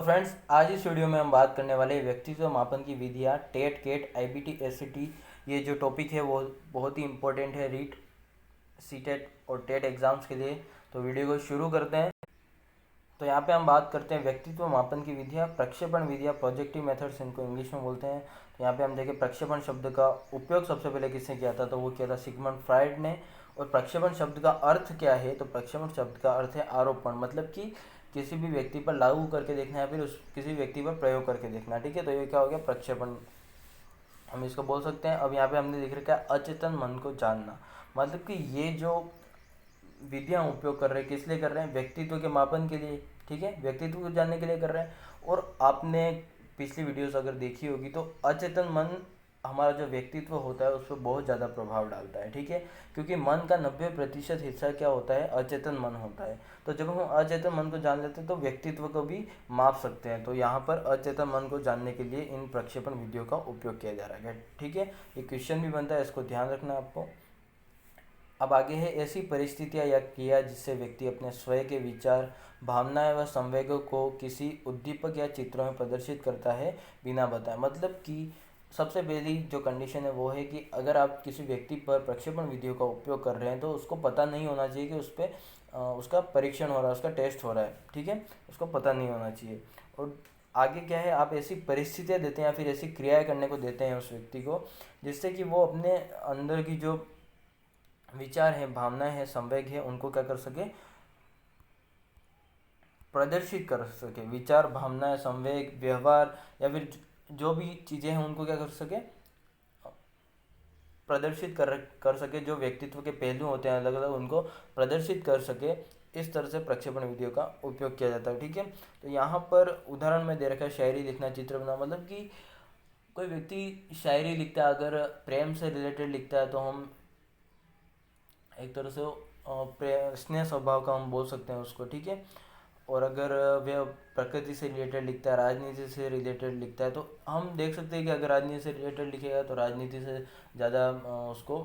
Friends, आज इस video में हम बात करने वाले हैं व्यक्तित्व मापन की विधियाँ टेट केट आईबीटी एससीटी। ये जो टॉपिक है वो बहुत ही इंपॉर्टेंट है रीट सीटेट और टेट एग्जाम्स के लिए। तो वीडियो को शुरू करते हैं। तो यहाँ पे हम बात करते हैं व्यक्तित्व मापन की विधियाँ, प्रक्षेपण विधियाँ, प्रोजेक्टिव मेथड्स इनको इंग्लिश में बोलते हैं। तो यहाँ पे हम देखें प्रक्षेपण शब्द का उपयोग सबसे पहले किसने किया था, तो वो किया था सिगमंड फ्राइड ने। और प्रक्षेपण शब्द का अर्थ क्या है, तो प्रक्षेपण शब्द का अर्थ है आरोपण, मतलब कि किसी भी व्यक्ति पर लागू करके देखना है, फिर उस किसी व्यक्ति पर प्रयोग करके देखना। ठीक है, तो ये क्या हो गया, प्रक्षेपण हम इसको बोल सकते हैं। अब यहाँ पे हमने लिख रखा है अचेतन मन को जानना, मतलब कि ये जो विधियाँ उपयोग कर रहे हैं किस लिए कर रहे हैं, व्यक्तित्व के मापन के लिए। ठीक है, व्यक्तित्व को जानने के लिए कर रहे हैं। और आपने पिछली वीडियोस अगर देखी होगी तो अचेतन मन हमारा जो व्यक्तित्व होता है उस पर बहुत ज़्यादा प्रभाव डालता है। ठीक है, क्योंकि मन का 90% हिस्सा क्या होता है, अचेतन मन होता है। तो जब हम अचेतन मन को जान लेते हैं तो व्यक्तित्व को भी माप सकते हैं। तो यहाँ पर अचेतन मन को जानने के लिए इन प्रक्षेपण विधियों का उपयोग किया जा रहा है। ठीक है, ये क्वेश्चन भी बनता है, इसको ध्यान रखना आपको। अब आगे है ऐसी परिस्थितियां या क्रिया जिससे व्यक्ति अपने स्वयं के विचार, भावनाएं व संवेगों को किसी उद्दीपक या चित्रों में प्रदर्शित करता है बिना बताए। मतलब कि सबसे पहली जो कंडीशन है वो है कि अगर आप किसी व्यक्ति पर प्रक्षेपण विधियों का उपयोग कर रहे हैं तो उसको पता नहीं होना चाहिए कि उस पर उसका परीक्षण हो रहा है, उसका टेस्ट हो रहा है। ठीक है, उसको पता नहीं होना चाहिए। और आगे क्या है, आप ऐसी परिस्थितियाँ देते हैं या फिर ऐसी क्रियाएं करने को देते हैं उस व्यक्ति को जिससे कि वो अपने अंदर की जो विचार है, भावनाएं हैं, संवेग है, उनको क्या कर सके, प्रदर्शित कर सके। विचार, भावनाएं, संवेग, व्यवहार या फिर जो भी चीज़ें हैं उनको क्या कर सके, प्रदर्शित कर सके। जो व्यक्तित्व के पहलू होते हैं अलग अलग, उनको प्रदर्शित कर सके। इस तरह से प्रक्षेपण विधियों का उपयोग किया जाता है। ठीक है, तो यहाँ पर उदाहरण में दे रखा है शायरी लिखना, चित्र बनाना। मतलब कि कोई व्यक्ति शायरी लिखता है, अगर प्रेम से रिलेटेड लिखता है तो हम एक तरह से स्नेह स्वभाव का हम बोल सकते हैं उसको। ठीक है, और अगर वह प्रकृति से रिलेटेड लिखता है, राजनीति से रिलेटेड लिखता है, तो हम देख सकते हैं कि अगर राजनीति से रिलेटेड लिखेगा तो राजनीति से ज़्यादा उसको,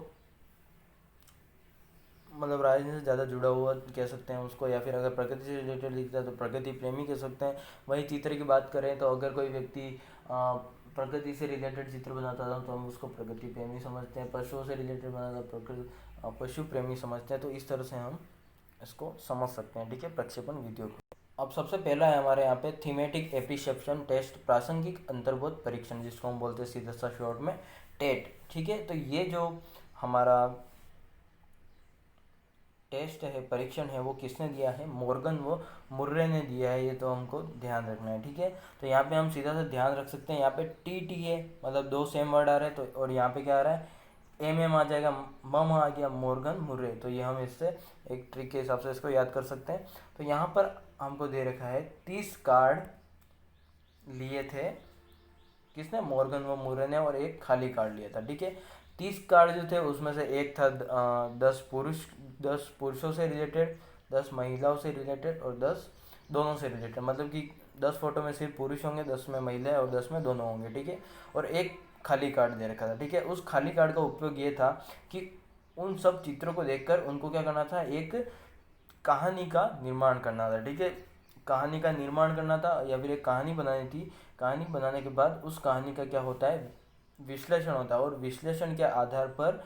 मतलब राजनीति से ज़्यादा जुड़ा हुआ कह सकते हैं उसको। या फिर अगर प्रकृति से रिलेटेड लिखता है तो प्रकृति प्रेमी कह सकते हैं। वही चित्र की बात करें तो अगर कोई व्यक्ति प्रकृति से रिलेटेड चित्र बनाता था तो हम उसको प्रकृति प्रेमी समझते हैं। पशुओं से रिलेटेड बनाता तो प्रकृति पशु प्रेमी समझते हैं। तो इस तरह से हम इसको समझ सकते हैं। ठीक है, प्रक्षेपण विधियों को। अब सबसे पहला है हमारे यहाँ पे थीमेटिक एप्रिसिएप्शन टेस्ट, प्रासंगिक अंतर्बोध परीक्षण, जिसको हम बोलते हैं सीधा सा शॉर्ट में टेट। ठीक है, तो ये जो हमारा टेस्ट है, परीक्षण है, वो किसने दिया है, मॉर्गन व मुर्रे ने दिया है। ये तो हमको ध्यान रखना है। ठीक है, तो यहाँ पे हम सीधा सा ध्यान रख सकते हैं। यहाँ पे टी टी है, मतलब दो सेम वर्ड आ रहे हैं। तो और यहाँ पे क्या आ रहा है, एम एम आ जाएगा, मम आ गया, मॉर्गन मुर्रे। तो ये हम इससे एक ट्रिक के हिसाब से इसको याद कर सकते हैं। तो यहाँ पर हमको दे रखा है 30 कार्ड लिए थे किसने, मॉर्गन व मुर्रे ने, और एक खाली कार्ड लिया था। ठीक है, 30 कार्ड जो थे उसमें से एक था 10 पुरुषों से रिलेटेड, 10 महिलाओं से रिलेटेड और 10 दोनों से रिलेटेड। मतलब कि 10 फोटो में सिर्फ पुरुष होंगे, 10 में महिलाएं और 10 में दोनों होंगे। ठीक है, और एक खाली कार्ड दे रखा था। ठीक है, उस खाली कार्ड का उपयोग ये था कि उन सब चित्रों को देखकर उनको क्या करना था, एक कहानी का निर्माण करना था। ठीक है, कहानी का निर्माण करना था या फिर एक कहानी बनानी थी। कहानी बनाने के बाद उस कहानी का क्या होता है, विश्लेषण होता है। और विश्लेषण के आधार पर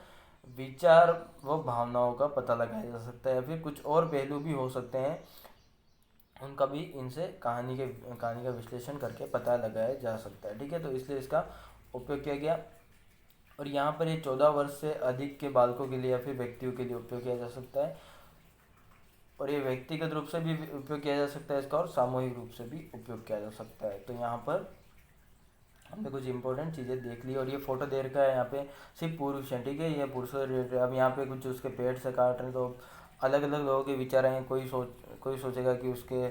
विचार व भावनाओं का पता लगाया जा सकता है, या फिर कुछ और पहलू भी हो सकते हैं, उनका भी इनसे कहानी का विश्लेषण करके पता लगाया जा सकता है। ठीक है, तो इसलिए इसका उपयोग किया गया। और यहाँ पर ये 14 वर्ष से अधिक के बालकों के लिए या फिर व्यक्तियों के लिए उपयोग किया जा सकता है। और ये व्यक्तिगत रूप से भी उपयोग किया जा सकता है इसका, और सामूहिक रूप से भी उपयोग किया जा सकता है। तो यहाँ पर हमने कुछ इंपॉर्टेंट चीज़ें देख ली। और ये फोटो दे रखा है यहाँ पे सिर्फ पुरुष हैं। ठीक है, ये पुरुषों से रिलेटेड। अब यहाँ पे कुछ उसके पेट से काट रहे हैं, तो अलग अलग लोगों के विचार हैं। कोई सोचेगा कि उसके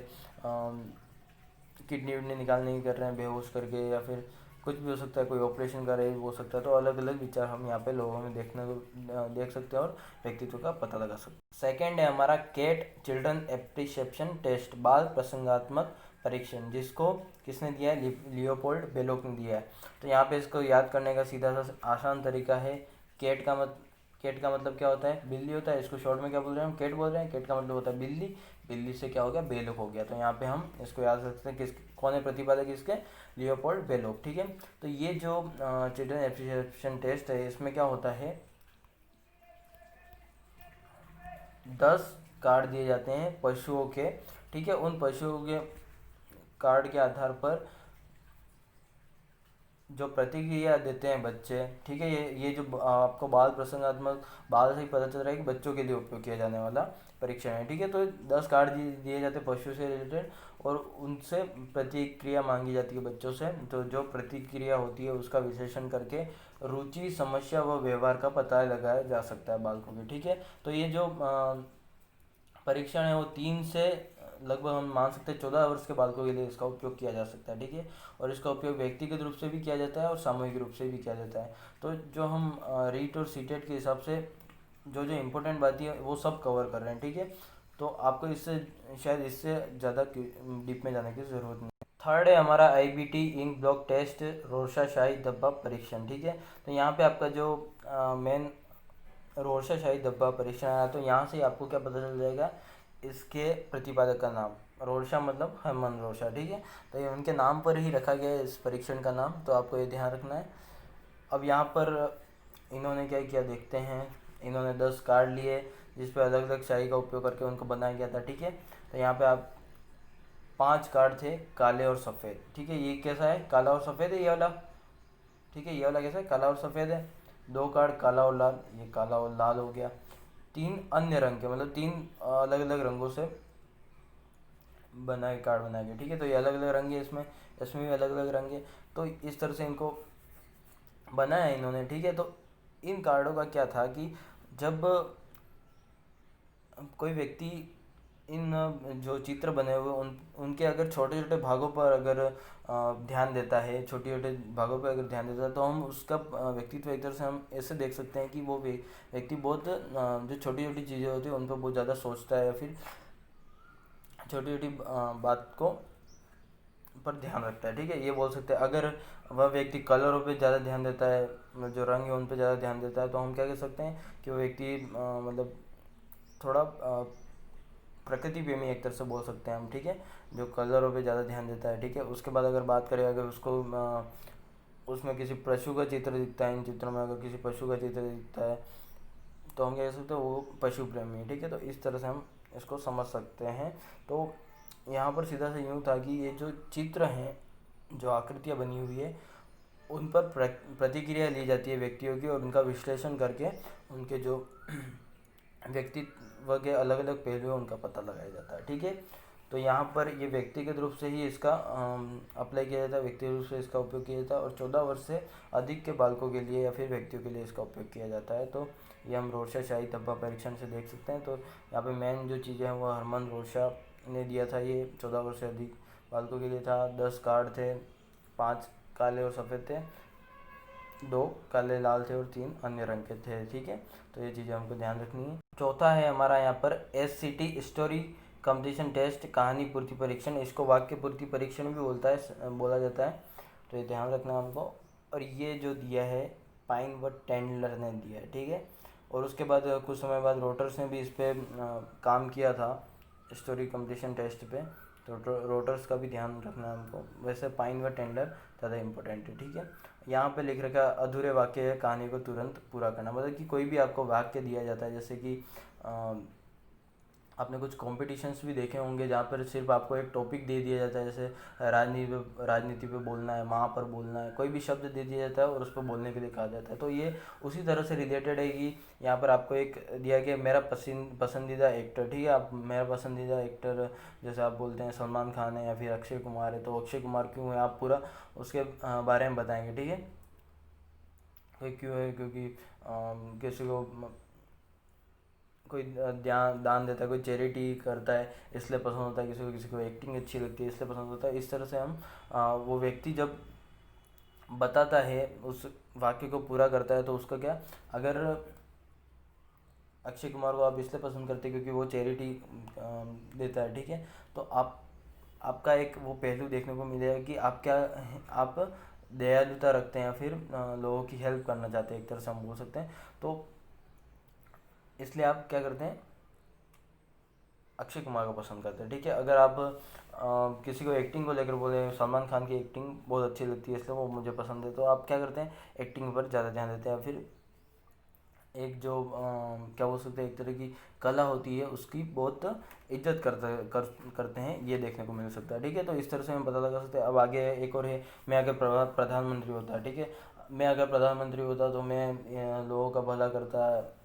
किडनी विडनी निकालने की कर रहे हैं बेहोश करके, या फिर कुछ भी हो सकता है, कोई ऑपरेशन कर रहे हो सकता है। तो अलग अलग विचार हम यहाँ पे लोगों में देख सकते हैं और व्यक्तित्व का पता लगा सकते हैं। सेकेंड है हमारा केट चिल्ड्रन एप्रिसिएप्शन टेस्ट, बाल प्रसंगात्मक परीक्षण, जिसको किसने दिया है, लियोपोल्ड बेलोक ने दिया है। तो यहाँ पे इसको याद करने का सीधा सा आसान तरीका है। केट का मतलब क्या होता है, बिल्ली होता है। इसको शॉर्ट में क्या बोल रहे हैं, हम केट बोल रहे हैं। केट का मतलब होता है बिल्ली। बिल्ली से क्या हो गया, बेलोक हो गया। तो यहाँ पे हम इसको याद रख सकते हैं कौन है प्रतिपादक इसके? Leopold bellow. ठीक है, तो ये जो चिल्ड्रन एप्रिसिएशन टेस्ट है इसमें क्या होता है, 10 कार्ड दिए जाते हैं पशुओं के। ठीक है, उन पशुओं के कार्ड के आधार पर जो प्रतिक्रिया देते हैं बच्चे, ठीक है, ये जो आपको बाल प्रसंगात्मक, बाल से ही पता चल रहा है कि बच्चों के लिए उपयोग किया जाने वाला परीक्षण है। ठीक है, तो 10 कार्ड दिए जाते हैं पशु से रिलेटेड और उनसे प्रतिक्रिया मांगी जाती है बच्चों से। तो जो प्रतिक्रिया होती है उसका विश्लेषण करके रुचि, समस्या व व्यवहार का पता लगाया जा सकता है बालकों के। ठीक है, तो ये जो परीक्षण है वो 3 से लगभग हम मान सकते हैं 14 वर्ष के बालकों के लिए इसका उपयोग किया जा सकता है। ठीक है, और इसका उपयोग व्यक्तिगत रूप से भी किया जाता है और सामूहिक रूप से भी किया जाता है। तो जो हम रीट और सीटेट के हिसाब से जो जो इम्पोर्टेंट बातें है वो सब कवर कर रहे हैं। ठीक है, तो आपको इससे शायद इससे ज़्यादा डीप में जाने की ज़रूरत नहीं। थर्ड है हमारा IBT इंक ब्लॉक टेस्ट, रोरशा शाही धब्बा परीक्षण। ठीक है, तो यहाँ पे आपका जो मेन रोरशा शाही धब्बा परीक्षण आया, तो यहाँ से आपको क्या पता चल जाएगा, इसके प्रतिपादक का नाम, रोरशा मतलब हरमन रोरशा। ठीक है, तो ये उनके नाम पर ही रखा गया है इस परीक्षण का नाम, तो आपको ये ध्यान रखना है। अब यहाँ पर इन्होंने क्या किया देखते हैं, इन्होंने 10 कार्ड लिए जिस पर अलग अलग शाही का उपयोग करके उनको बनाया गया था। ठीक है, तो यहाँ पे आप 5 कार्ड थे काले और सफ़ेद। ठीक है, ये कैसा है, काला और सफ़ेद है ये वाला। ठीक है, ये वाला कैसा है, काला और सफ़ेद है। 2 कार्ड काला और लाल, ये काला और लाल हो गया। 3 अन्य रंग के, मतलब 3 अलग अलग रंगों से बनाए कार्ड बनाए गए। ठीक है, तो ये अलग अलग रंग है, इसमें इसमें भी अलग अलग रंग है। तो इस तरह से इनको बनाया है इन्होंने। ठीक है, तो इन कार्डों का क्या था कि जब कोई व्यक्ति इन जो चित्र बने हुए उनके अगर छोटे छोटे भागों पर अगर ध्यान देता है, छोटे छोटे भागों पर अगर ध्यान देता है, तो हम उसका व्यक्तित्व एक तरह से हम ऐसे देख सकते हैं कि वो व्यक्ति बहुत जो छोटी छोटी चीज़ें होती हैं उन पर बहुत ज़्यादा सोचता है या फिर छोटी छोटी बात को पर ध्यान रखता है। ठीक है, ये बोल सकते हैं। अगर वह व्यक्ति कलरों पे ज़्यादा ध्यान देता है, जो रंग है उन पे ज़्यादा ध्यान देता है, तो हम क्या कह सकते हैं कि वो व्यक्ति मतलब थोड़ा प्रकृति प्रेमी एक तरह से बोल सकते हैं हम। ठीक है, जो कलरों पे ज़्यादा ध्यान देता है। ठीक है, उसके बाद अगर बात करें, अगर उसको उसमें किसी पशु का चित्र दिखता है, इन चित्रों में अगर किसी पशु का चित्र दिखता है तो हम कह सकते हैं वो पशु प्रेमी है। ठीक है, तो इस तरह से हम इसको समझ सकते हैं। तो यहाँ पर सीधा से यूँ था कि ये जो चित्र हैं, जो आकृतियाँ बनी हुई है, उन पर प्रतिक्रिया ली जाती है व्यक्तियों की और उनका विश्लेषण करके उनके जो व्यक्तित्व के अलग अलग पहलू हैं उनका पता लगाया जाता है। ठीक है, तो यहाँ पर ये व्यक्तिगत रूप से ही इसका अप्लाई किया जाता है, व्यक्तिगत रूप से इसका उपयोग किया जाता है और 14 वर्ष से अधिक के बालकों के लिए या फिर व्यक्तियों के लिए इसका उपयोग किया जाता है। तो ये हम रोरशा शाही धब्बा परीक्षण से देख सकते हैं। तो यहाँ पे मेन जो चीज़ें हैं वो हरमन रोरशा ने दिया था, ये 14 वर्ष से अधिक बालकों के लिए था। 10 कार्ड थे, 5 काले और सफ़ेद थे, 2 काले लाल थे और 3 अन्य रंग के थे। ठीक है, तो ये चीज़ें हमको ध्यान रखनी है। चौथा है हमारा यहाँ पर SCT स्टोरी कंप्लीशन टेस्ट, कहानी पूर्ति परीक्षण। इसको वाक्य पूर्ति परीक्षण भी बोला जाता है, तो ये ध्यान रखना हमको। और ये जो दिया है पाइन व टेंडलर ने दिया है। ठीक है, और उसके बाद कुछ समय बाद रोटर्स ने भी इस पर काम किया था स्टोरी कंप्लीशन टेस्ट पे, तो रोटर्स का भी ध्यान रखना है हमको। वैसे पाइन व टेंडलर ज़्यादा इंपॉर्टेंट है। ठीक है, यहाँ पे लिख रखा अधूरे वाक्य है कहानी को तुरंत पूरा करना, मतलब कि कोई भी आपको वाक्य दिया जाता है, जैसे कि आपने कुछ कॉम्पिटिशन्स भी देखे होंगे जहाँ पर सिर्फ आपको एक टॉपिक दे दिया जाता है, जैसे राजनीति पे बोलना है, माँ पर बोलना है, कोई भी शब्द दे दिया जाता है और उस पर बोलने के लिए कहा जाता है। तो ये उसी तरह से रिलेटेड है कि यहाँ पर आपको एक दिया गया मेरा पसंदीदा एक्टर। ठीक है, आप मेरा पसंदीदा एक्टर जैसे आप बोलते हैं सलमान खान है या फिर अक्षय कुमार है, तो अक्षय कुमार क्यों है आप पूरा उसके बारे में बताएंगे। ठीक है, तो क्यों है, क्योंकि किसी को कोई दान देता है, कोई चैरिटी करता है इसलिए पसंद होता है, किसी को एक्टिंग अच्छी लगती है इसलिए पसंद होता है। इस तरह से हम वो व्यक्ति जब बताता है, उस वाक्य को पूरा करता है, तो उसका क्या, अगर अक्षय कुमार को आप इसलिए पसंद करते हैं क्योंकि वो चैरिटी देता है। ठीक है, तो आपका एक वो पहलू देखने को मिलेगा कि आप दयालुता रखते हैं या फिर लोगों की हेल्प करना चाहते हैं, एक तरह से हम बोल सकते हैं। तो इसलिए आप क्या करते हैं, अक्षय कुमार को पसंद करते हैं। ठीक है, अगर आप किसी को एक्टिंग को लेकर बोले सलमान खान की एक्टिंग बहुत अच्छी लगती है इसलिए वो मुझे पसंद है, तो आप क्या करते हैं, एक्टिंग पर ज़्यादा ध्यान देते हैं। फिर एक जो क्या बोल सकते हैं, एक तरह की कला होती है उसकी बहुत इज्जत करते हैं, ये देखने को मिल सकता है। ठीक है, तो इस तरह से हम पता लगा सकते हैं। अब आगे एक और है, मैं अगर प्रधानमंत्री होता, ठीक है, मैं अगर प्रधानमंत्री होता तो मैं लोगों का भला करता,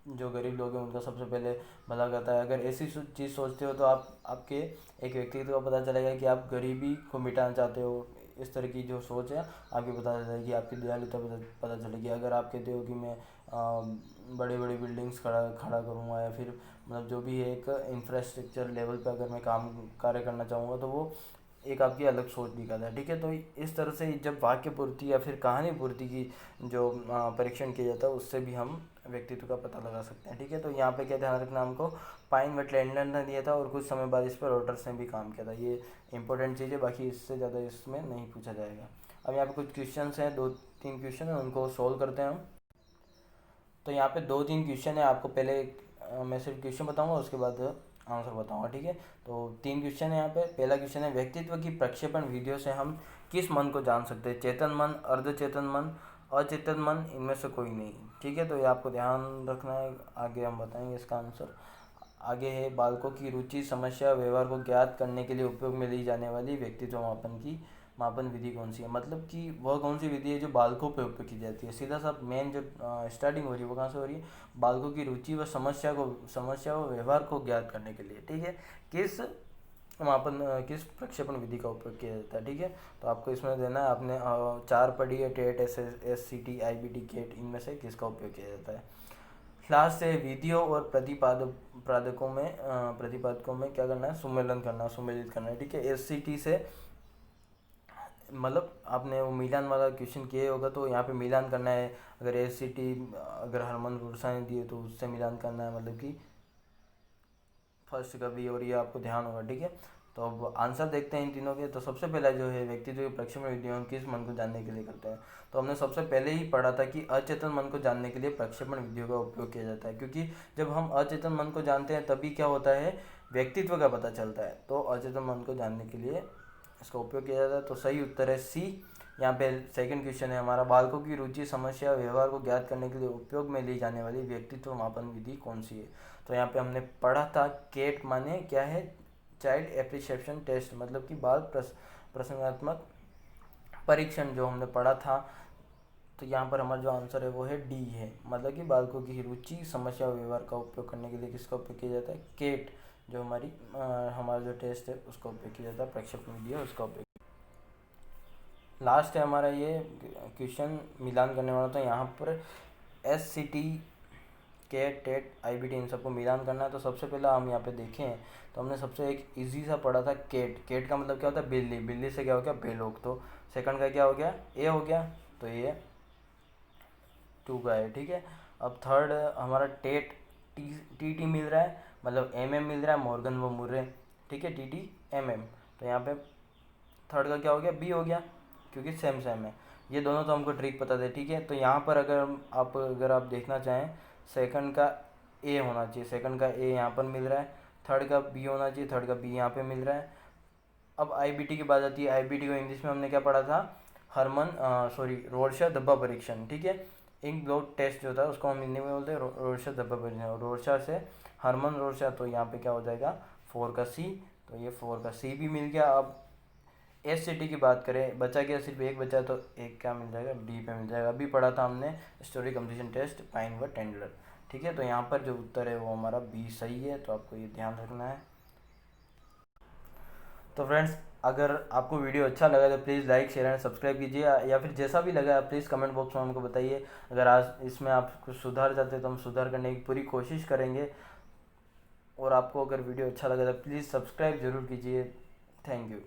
जो गरीब लोग हैं उनका सबसे पहले भला करता है। अगर ऐसी चीज़ सोचते हो तो आप आपके एक व्यक्तित्व को पता चलेगा कि आप गरीबी को मिटाना चाहते हो। इस तरह की जो सोच है आपकी पता चलेगी, आपकी दयालुता पता चलेगी। अगर आप कहते हो कि मैं बड़ी बड़ी बिल्डिंग्स खड़ा खड़ा करूँगा, या फिर मतलब जो भी है एक इंफ्रास्ट्रक्चर लेवल पे अगर मैं कार्य करना चाहूँगा, तो वो एक आपकी अलग सोच दिखाता है। ठीक है, तो इस तरह से जब वाक्य पूर्ति या फिर कहानी पूर्ति की जो परीक्षण किया जाता है उससे भी हम व्यक्तित्व का पता लगा सकते हैं। ठीक है, तो यहाँ पे क्या ध्यान रखना हमको, पाइन व टेंडर ने दिया था और कुछ समय बाद इस पर रोटर्स ने भी काम किया था। ये इंपॉर्टेंट चीज़ है, बाकी इससे ज़्यादा इसमें नहीं पूछा जाएगा। अब यहाँ पे कुछ क्वेश्चन हैं, 2-3 क्वेश्चन है, उनको सोल्व करते हैं हम। तो यहाँ पे 2-3 क्वेश्चन है, आपको पहले मैं सिर्फ क्वेश्चन बताऊंगा उसके बाद आंसर बताऊंगा। ठीक है, तो 3 क्वेश्चन है यहाँ पे। पहला क्वेश्चन है, व्यक्तित्व की प्रक्षेपण विधियों से हम किस मन को जान सकते हैं, चेतन मन, अर्धचेतन मन, अचेतन मन, इनमें से कोई नहीं। ठीक है, तो ये आपको ध्यान रखना है, आगे हम बताएंगे इसका आंसर। आगे है, बालकों की रुचि, समस्या, व्यवहार को ज्ञात करने के लिए उपयोग में ली जाने वाली व्यक्तित्व मापन विधि कौन सी है। मतलब कि वह कौन सी विधि है जो बालकों पे उपयोग की जाती है। सीधा सा मेन जो स्टार्टिंग हो रही है वो कहाँ से हो रही है, बालकों की रुचि व समस्या व व्यवहार को ज्ञात करने के लिए। ठीक है, किस प्रक्षेपण विधि का उपयोग किया जाता है। ठीक है, तो आपको इसमें देना है, आपने 4 पढ़ी है, टेट, SCT, IBT, केट, इनमें से किसका उपयोग किया जाता है। क्लास से विधियों और प्रतिपादकों में क्या करना है, सुमेलित करना है। ठीक है, SCT से मतलब आपने वो मिलान वाला क्वेश्चन किए होगा, तो यहाँ पे मिलान करना है। अगर SCT अगर हरमन रुरसा ने दिए तो उससे मिलान करना है, मतलब कि फर्स्ट का भी, और ये आपको ध्यान होगा। ठीक है, तो अब आंसर देखते हैं इन तीनों के। तो सबसे पहला जो है, व्यक्तित्व के प्रक्षेपण विधियों हम किस मन को जानने के लिए करते हैं। तो हमने सबसे पहले ही पढ़ा था कि अचेतन मन को जानने के लिए प्रक्षेपण विधियों का उपयोग किया जाता है, क्योंकि जब हम अचेतन मन को जानते हैं तभी क्या होता है, व्यक्तित्व का पता चलता है। तो अचेतन मन को जानने के लिए इसका उपयोग किया जाता है। तो सही उत्तर है सी। यहाँ पे सेकंड क्वेश्चन है हमारा, बालकों की रुचि, समस्या, व्यवहार को ज्ञात करने के लिए उपयोग में ली जाने वाली व्यक्तित्व मापन विधि कौन सी है। तो यहाँ पे हमने पढ़ा था, केट माने क्या है, चाइल्ड एप्रिसिएशन टेस्ट, मतलब कि बाल प्रसंगात्मक परीक्षण, जो हमने पढ़ा था। तो यहाँ पर हमारा जो आंसर है वो है डी है, मतलब कि बालकों की रुचि, समस्या, व्यवहार का उपयोग करने के लिए किसका उपयोग किया जाता है, केट, जो हमारा जो टेस्ट है उसका उपयोग किया जाता है, प्रक्षेपण विधि है उसका उपयोग। लास्ट है हमारा ये क्वेश्चन मिलान करने वाला। तो यहाँ पर SCT, केट, टेट, IBT, इन सबको मिलान करना है। तो सबसे पहला हम यहाँ पे देखें तो हमने सबसे एक इजी सा पढ़ा था, केट का मतलब क्या होता है, बिल्ली, बिल्ली से क्या हो गया, बेलोग। तो सेकंड का क्या हो गया, ए हो गया, तो ये 2 का है। ठीक है, अब थर्ड हमारा टेट, TT मिल रहा है, मतलब MM मिल रहा है, मॉर्गन व मुर्रे। ठीक है, TT, MM। तो यहाँ पे थर्ड का क्या हो गया, बी हो गया, क्योंकि सेम है। ये दोनों तो हमको ट्रिक पता थे। ठीक है, तो यहाँ पर अगर आप देखना चाहें, सेकंड का ए होना चाहिए, सेकंड का ए यहाँ पर मिल रहा है, थर्ड का बी होना चाहिए, थर्ड का बी यहाँ पे मिल रहा है। अब IBT की बात आती है, IBT को इंग्लिश में हमने क्या पढ़ा था, रोरशा धब्बा परीक्षण। ठीक है, इंक ब्लॉट टेस्ट जो था उसको हम हिंदी में बोलते हैं रोरशा धब्बा परीक्षण, रोरशा से हरमन रोरशा। तो यहाँ पे क्या हो जाएगा, 4 का सी, तो ये 4 का सी भी मिल गया। अब SCT की बात करें, बचा गया सिर्फ एक बचा, तो एक क्या मिल जाएगा, डी पे मिल जाएगा। अभी पढ़ा था हमने स्टोरी कंप्लीशन टेस्ट, पाइन व टेंडलर। ठीक है, तो यहाँ पर जो उत्तर है वो हमारा बी सही है, तो आपको ये ध्यान रखना है। तो फ्रेंड्स, अगर आपको वीडियो अच्छा लगा तो please like, share and subscribe कीजिए, या फिर जैसा भी लगा प्लीज़ कमेंट बॉक्स में हमको बताइए। अगर आज इसमें आप कुछ सुधार चाहते हैं तो हम सुधार करने की पूरी कोशिश करेंगे। और आपको अगर वीडियो अच्छा लगा तो प्लीज़ सब्सक्राइब जरूर कीजिए। Thank you.